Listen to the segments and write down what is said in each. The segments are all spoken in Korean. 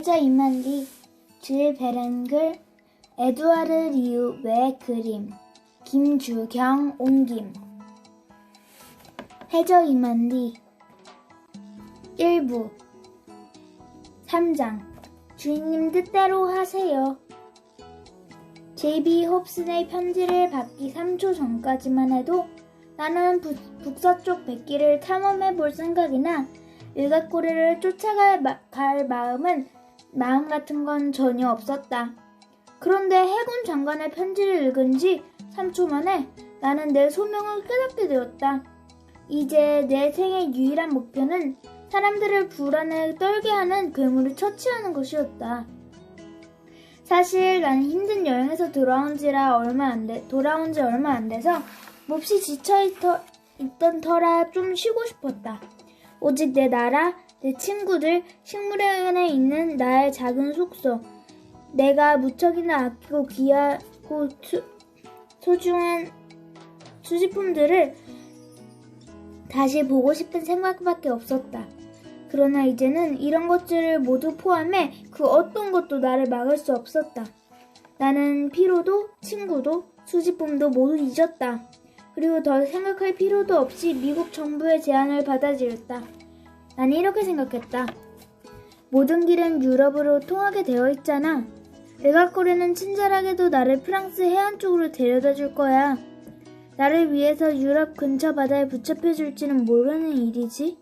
해저 이만리, 줄 베렌글, 에두아르 리우 외 그림, 김주경 옮김. 해저 이만리 1부 3장 주인님 뜻대로 하세요. J.B. 홉슨의 편지를 받기 3초 전까지만 해도 나는 북서쪽 백기를 탐험해 볼 생각이나 일각고리를 쫓아갈 마음 같은 건 전혀 없었다. 그런데 해군 장관의 편지를 읽은 지 3초 만에 나는 내 소명을 깨닫게 되었다. 이제 내 생의 유일한 목표는 사람들을 불안에 떨게 하는 괴물을 처치하는 것이었다. 사실 나는 힘든 여행에서 돌아온 지 얼마 안 돼서 몹시 지쳐있던 터라 좀 쉬고 싶었다. 오직 내 나라, 내 친구들, 식물원에 있는 나의 작은 숙소, 내가 무척이나 아끼고 귀하고 소중한 수집품들을 다시 보고 싶은 생각밖에 없었다. 그러나 이제는 이런 것들을 모두 포함해 그 어떤 것도 나를 막을 수 없었다. 나는 피로도, 친구도, 수집품도 모두 잊었다. 그리고 더 생각할 필요도 없이 미국 정부의 제안을 받아들였다. 난 이렇게 생각했다. 모든 길은 유럽으로 통하게 되어 있잖아. 일각고리는 친절하게도 나를 프랑스 해안 쪽으로 데려다 줄 거야. 나를 위해서 유럽 근처 바다에 붙잡혀 줄지는 모르는 일이지.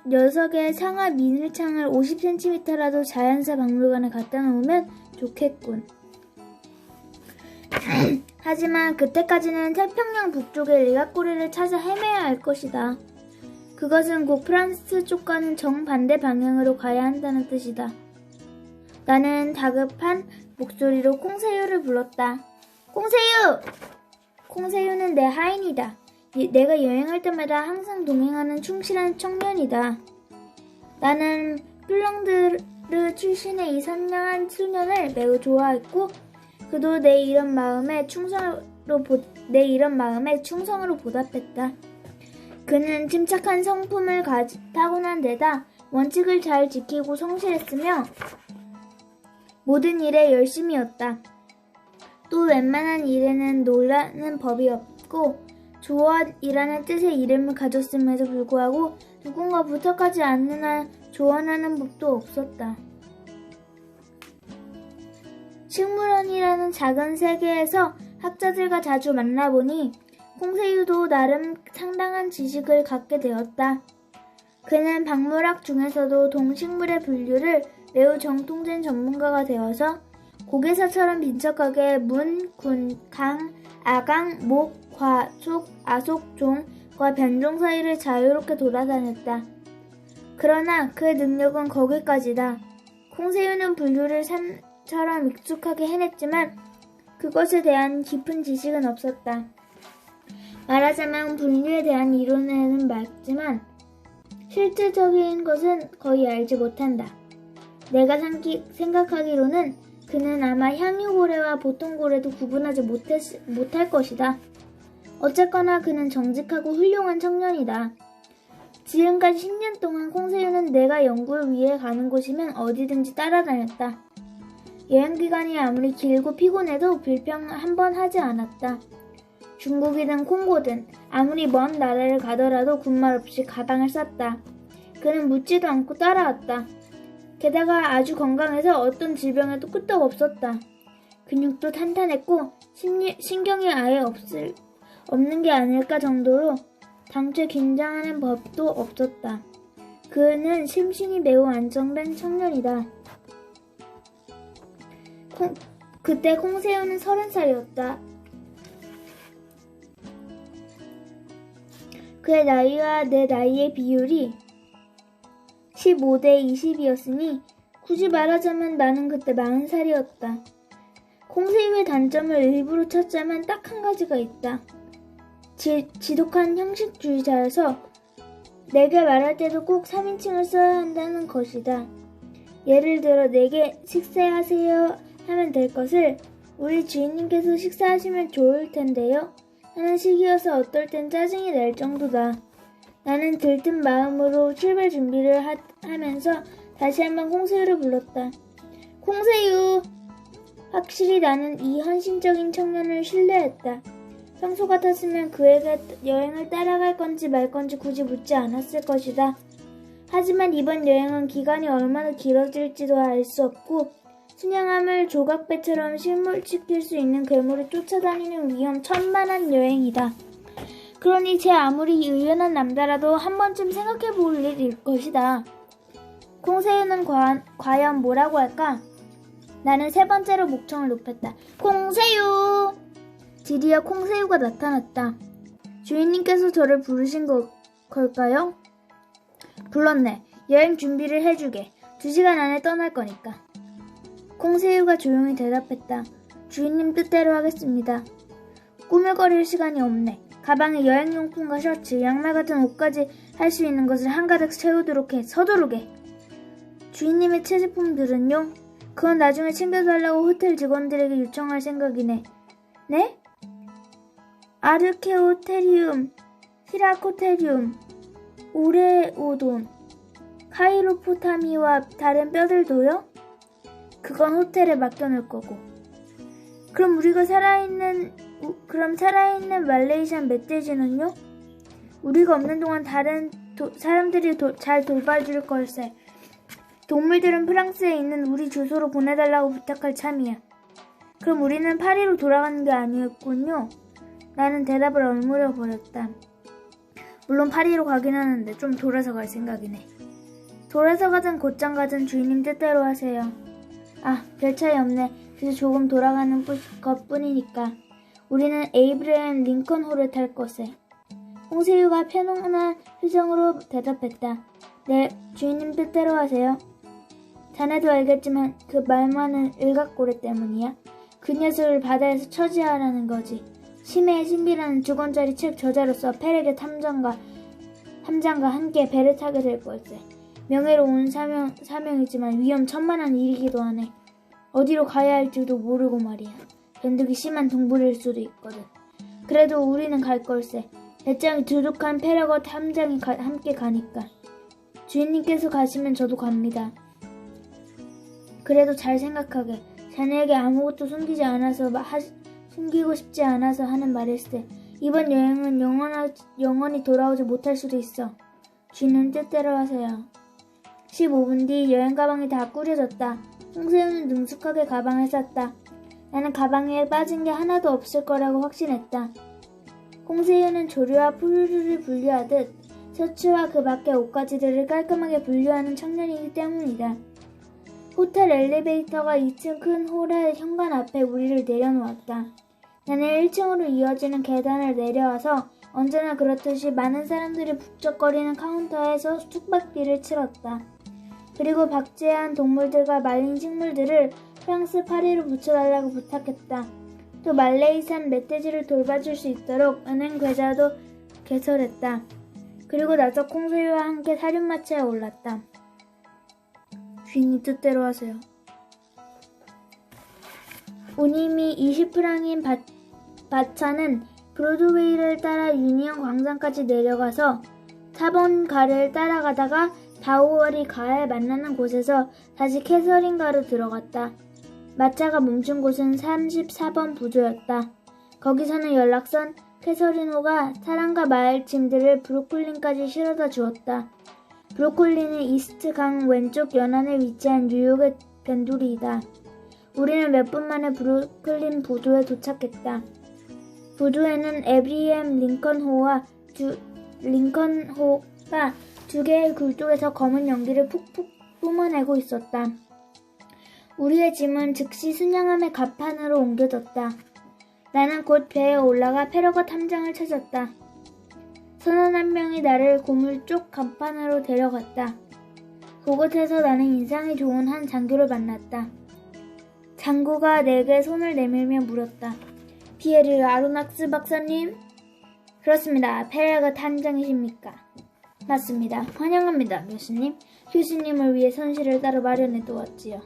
녀석의 상하 미늘창을 50cm라도 자연사 박물관에 갖다 놓으면 좋겠군. 하지만 그때까지는 태평양 북쪽의 일각고리를 찾아 헤매야 할 것이다. 그것은 곧 프랑스 쪽과는 정반대 방향으로 가야 한다는 뜻이다. 나는 다급한 목소리로 콩새유를 불렀다. 콩새유! 콩새유는 내 하인이다. 내가 여행할 때마다 항상 동행하는 충실한 청년이다. 나는 플렁드르 출신의 이 선량한 소년을 매우 좋아했고 그도 내 이런 마음에 충성으로 보답했다. 그는 침착한 성품을 타고난 데다 원칙을 잘 지키고 성실했으며 모든 일에 열심이었다. 또 웬만한 일에는 놀라는 법이 없고 조언이라는 뜻의 이름을 가졌음에도 불구하고 누군가 부탁하지 않는 한 조언하는 법도 없었다. 식물원이라는 작은 세계에서 학자들과 자주 만나보니 콩새유도 나름 상당한 지식을 갖게 되었다. 그는 박물학 중에서도 동식물의 분류를 매우 정통된 전문가가 되어서 고개사처럼 빈척하게 문, 군, 강, 아강, 목, 과, 속, 아속, 종과 변종 사이를 자유롭게 돌아다녔다. 그러나 그의 능력은 거기까지다. 콩새유는 분류를 삶처럼 익숙하게 해냈지만 그것에 대한 깊은 지식은 없었다. 말하자면 분류에 대한 이론에는 맞지만 실질적인 것은 거의 알지 못한다. 내가 생각하기로는 그는 아마 향유고래와 보통고래도 구분하지 못할 것이다. 어쨌거나 그는 정직하고 훌륭한 청년이다. 지금까지 10년 동안 콩새유는 내가 연구를 위해 가는 곳이면 어디든지 따라다녔다. 여행기간이 아무리 길고 피곤해도 불평 한 번 하지 않았다. 중국이든 콩고든 아무리 먼 나라를 가더라도 군말 없이 가방을 쌌다. 그는 묻지도 않고 따라왔다. 게다가 아주 건강해서 어떤 질병에도 끄떡 없었다. 근육도 탄탄했고 신경이 아예 없는 게 아닐까 정도로 당최 긴장하는 법도 없었다. 그는 심신이 매우 안정된 청년이다. 그때 콩새우는 30살이었다. 그의 나이와 내 나이의 비율이 15대 20이었으니 굳이 말하자면 나는 그때 40살이었다. 콩새우의 단점을 일부러 찾자면 딱 한 가지가 있다. 지독한 형식주의자여서 내게 말할 때도 꼭 3인칭을 써야 한다는 것이다. 예를 들어 내게 식사하세요 하면 될 것을 우리 주인님께서 식사하시면 좋을 텐데요 하는 식이어서 어떨 땐 짜증이 날 정도다. 나는 들뜬 마음으로 출발 준비를 하면서 다시 한번 콩새우를 불렀다. 콩새우! 확실히 나는 이 헌신적인 청년을 신뢰했다. 평소 같았으면 그에게 여행을 따라갈 건지 말 건지 굳이 묻지 않았을 것이다. 하지만 이번 여행은 기간이 얼마나 길어질지도 알 수 없고 순양함을 조각배처럼 실물시킬 수 있는 괴물을 쫓아다니는 위험 천만한 여행이다. 그러니 제 아무리 의연한 남자라도 한 번쯤 생각해 볼 일일 것이다. 콩새우는 과연 뭐라고 할까? 나는 세 번째로 목청을 높였다. 콩새우! 드디어 콩새우가 나타났다. 주인님께서 저를 부르신 걸까요? 불렀네. 여행 준비를 해주게. 2시간 안에 떠날 거니까. 콩새우가 조용히 대답했다. 주인님 뜻대로 하겠습니다. 꾸물거릴 시간이 없네. 가방에 여행용품과 셔츠, 양말 같은 옷까지 할 수 있는 것을 한가득 채우도록 해. 서두르게. 주인님의 채제품들은요? 그건 나중에 챙겨달라고 호텔 직원들에게 요청할 생각이네. 네? 아르케오테리움, 히라코테리움, 오레오돈, 카이로포타미와 다른 뼈들도요? 그건 호텔에 맡겨놓을 거고. 그럼 살아있는 말레이시안 멧돼지는요? 우리가 없는 동안 다른 사람들이 잘 돌봐줄 걸세. 동물들은 프랑스에 있는 우리 주소로 보내달라고 부탁할 참이야. 그럼 우리는 파리로 돌아가는 게 아니었군요. 나는 대답을 얼무려 버렸다. 물론 파리로 가긴 하는데 좀 돌아서 갈 생각이네. 돌아서 가든 곧장 가든 주인님 뜻대로 하세요. 아, 별 차이 없네. 그저 조금 돌아가는 것뿐이니까. 우리는 에이브레임 링컨호를 탈 것에. 콩새우가 편안한 표정으로 대답했다. 네, 주인님 뜻대로 하세요. 자네도 알겠지만 그 말만은 일각고래 때문이야. 그 녀석을 바다에서 처지하라는 거지. 심해의 신비라는 2권짜리 책 저자로서 페레게 탐정과 함께 배를 타게 될 걸세. 명예로운 사명이지만 위험 천만한 일이기도 하네. 어디로 가야 할지도 모르고 말이야. 변덕이 심한 동물일 수도 있거든. 그래도 우리는 갈 걸세. 배짱이 두둑한 페레거 탐정이 함께 가니까. 주인님께서 가시면 저도 갑니다. 그래도 잘 생각하게. 자네에게 아무것도 숨기고 싶지 않아서 하는 말일세. 이번 여행은 영원히 돌아오지 못할 수도 있어. 주인은 뜻대로 하세요. 15분 뒤 여행 가방이 다 꾸려졌다. 콩새우는 능숙하게 가방을 쌌다. 나는 가방에 빠진 게 하나도 없을 거라고 확신했다. 콩새우는 조류와 푸르르를 분류하듯 셔츠와 그 밖의 옷가지들을 깔끔하게 분류하는 청년이기 때문이다. 호텔 엘리베이터가 2층 큰 홀의 현관 앞에 우리를 내려놓았다. 나는 1층으로 이어지는 계단을 내려와서 언제나 그렇듯이 많은 사람들이 북적거리는 카운터에서 숙박비를 치렀다. 그리고 박제한 동물들과 말린 식물들을 프랑스 파리로 붙여달라고 부탁했다. 또 말레이시안 멧돼지를 돌봐줄 수 있도록 은행 계좌도 개설했다. 그리고 나서 콩새우와 함께 사륜마차에 올랐다. 주인이 뜻대로 하세요. 운임이 20프랑인 바차는 브로드웨이를 따라 유니언 광장까지 내려가서 4번가를 따라가다가 다우어리 가에 만나는 곳에서 다시 캐서린가로 들어갔다. 마차가 멈춘 곳은 34번 부조였다. 거기서는 연락선 캐서린호가 사람과 말 짐들을 브루클린까지 실어다 주었다. 브루클린은 이스트 강 왼쪽 연안에 위치한 뉴욕의 변두리이다. 우리는 몇 분 만에 브루클린 부두에 도착했다. 부두에는 에브리엠 링컨호가 2개의 굴뚝에서 검은 연기를 푹푹 뿜어내고 있었다. 우리의 짐은 즉시 순양함의 갑판으로 옮겨졌다. 나는 곧 배에 올라가 페러거 탐정을 찾았다. 선원 한 명이 나를 고물 쪽 갑판으로 데려갔다. 그곳에서 나는 인상이 좋은 한 장교를 만났다. 장교가 내게 손을 내밀며 물었다. 피에르 아로낙스 박사님? 그렇습니다. 페레거 탐정이십니까? 맞습니다. 환영합니다, 교수님. 교수님을 위해 선실을 따로 마련해 두었지요.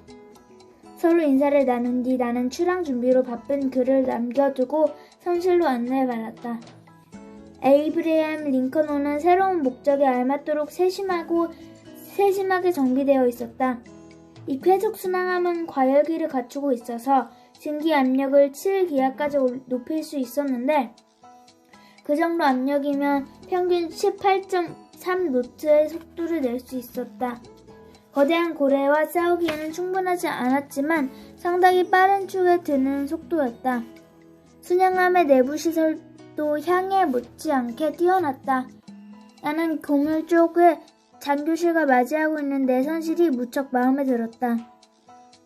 서로 인사를 나눈 뒤 나는 출항 준비로 바쁜 그를 남겨두고 선실로 안내받았다. 에이브리엠 링컨호는 새로운 목적에 알맞도록 세심하고 세심하게 정비되어 있었다. 이 쾌속 순항함은 과열기를 갖추고 있어서 증기 압력을 7기압까지 높일 수 있었는데 그 정도 압력이면 평균 18.3노트의 속도를 낼 수 있었다. 거대한 고래와 싸우기에는 충분하지 않았지만 상당히 빠른 축에 드는 속도였다. 순양함의 내부 시설도 향에 못지않게 뛰어났다. 나는 고물 쪽에 장교실과 맞이하고 있는 내선실이 무척 마음에 들었다.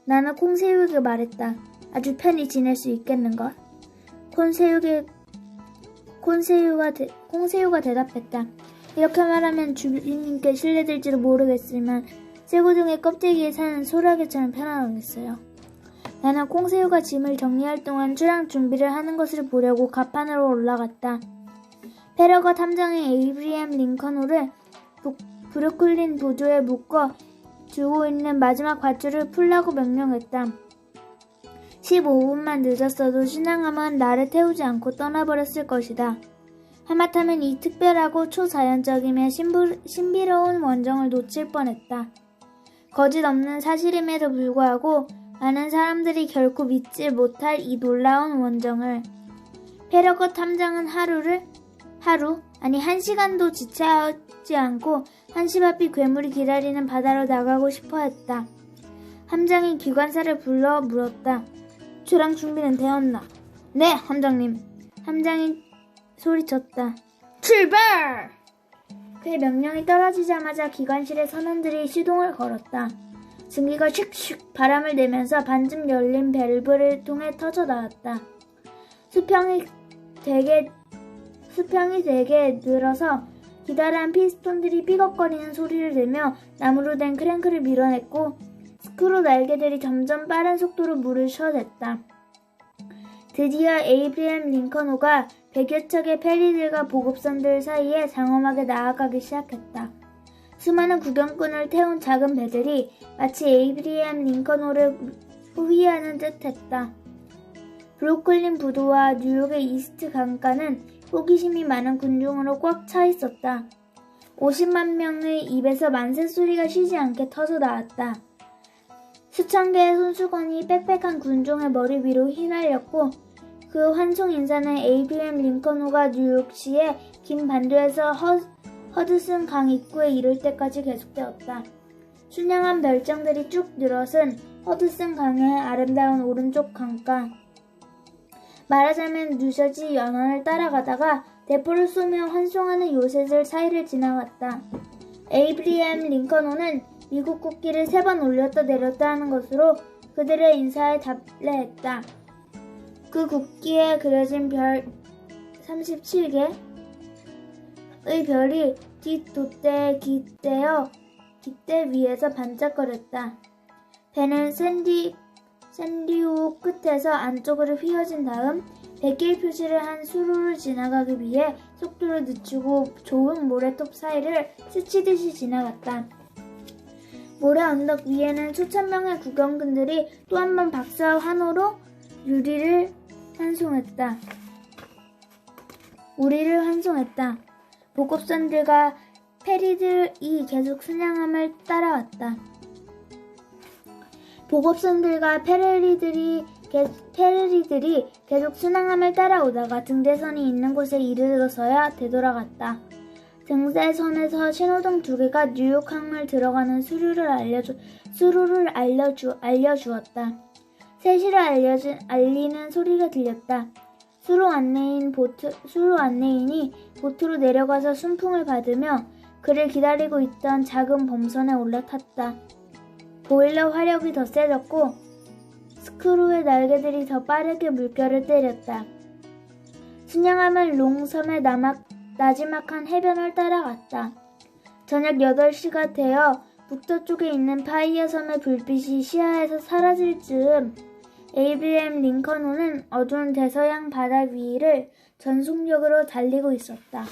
나는 콩새우에게 말했다. 아주 편히 지낼 수 있겠는가? 콩새우가 대답했다. 이렇게 말하면 주인님께 실례될지도 모르겠지만 쇠고등의 껍데기에 사는 소라게처럼 편안하겠어요. 나는 콩새우가 짐을 정리할 동안 출항 준비를 하는 것을 보려고 갑판으로 올라갔다. 페러거 탐정의 에이브리엄 링컨호를 브루클린 보조에 묶어 두고 있는 마지막 밧줄을 풀라고 명령했다. 15분만 늦었어도 순양함은 나를 태우지 않고 떠나버렸을 것이다. 하마터면 이 특별하고 초자연적이며 신비로운 원정을 놓칠 뻔했다. 거짓 없는 사실임에도 불구하고 많은 사람들이 결코 믿지 못할 이 놀라운 원정을. 페러거 탐정은 한 시간도 지체하지 않고 한시 앞이 괴물이 기다리는 바다로 나가고 싶어 했다. 함장이 기관사를 불러 물었다. 출항 준비는 되었나? 네, 함장님. 함장이 소리쳤다. 출발! 그의 명령이 떨어지자마자 기관실의 선원들이 시동을 걸었다. 증기가 슉슉 바람을 내면서 반쯤 열린 밸브를 통해 터져 나왔다. 수평이 되게 늘어서 기다란 피스톤들이 삐걱거리는 소리를 내며 나무로 된 크랭크를 밀어냈고 스크루 날개들이 점점 빠른 속도로 물을 쉬어댔다. 드디어 에이브리엄 링컨호가 100여 척의 페리들과 보급선들 사이에 장엄하게 나아가기 시작했다. 수많은 구경꾼을 태운 작은 배들이 마치 에이브리엄 링컨호를 호위하는 듯했다. 브루클린 부두와 뉴욕의 이스트 강가는 호기심이 많은 군중으로 꽉 차 있었다. 50만 명의 입에서 만세 소리가 쉬지 않게 터져 나왔다. 수천 개의 손수건이 빽빽한 군중의 머리 위로 휘날렸고 그 환송 인사는 에이브리엄 링컨호가 뉴욕시의 긴 반도에서 허드슨 강 입구에 이를 때까지 계속되었다. 순양한 별장들이 쭉 늘어선 허드슨 강의 아름다운 오른쪽 강가. 말하자면 뉴저지 연안을 따라가다가 대포를 쏘며 환송하는 요새들 사이를 지나갔다. 에이브리엄 링컨호는 미국 국기를 3번 올렸다 내렸다 하는 것으로 그들의 인사에 답례했다. 그 국기에 그려진 별 37개의 별이 깃도대에 깃대 위에서 반짝거렸다. 배는 샌디호 끝에서 안쪽으로 휘어진 다음 100개의 표시를 한 수로를 지나가기 위해 속도를 늦추고 좁은 모래톱 사이를 스치듯이 지나갔다. 모래 언덕 위에는 수천 명의 구경꾼들이 또 한 번 박수와 환호로 우리를 환송했다. 보급선들과 페리들이 계속 순양함을 따라왔다. 보급선들과 페리들이 계속 순항함을 따라오다가 등대선이 있는 곳에 이르러서야 되돌아갔다. 등대선에서 신호등 2개가 뉴욕항을 들어가는 수로를 알려주었다. 세시를 알리는 소리가 들렸다. 수로 안내인이 보트로 내려가서 순풍을 받으며 그를 기다리고 있던 작은 범선에 올라탔다. 보일러 화력이 더 세졌고 스크루의 날개들이 더 빠르게 물결을 때렸다. 순양함은 롱섬의 나지막한 해변을 따라갔다. 저녁 8시가 되어 북서쪽에 있는 파이어 섬의 불빛이 시야에서 사라질 즈음 에이브리엄 링컨호는 어두운 대서양 바다 위를 전속력으로 달리고 있었다.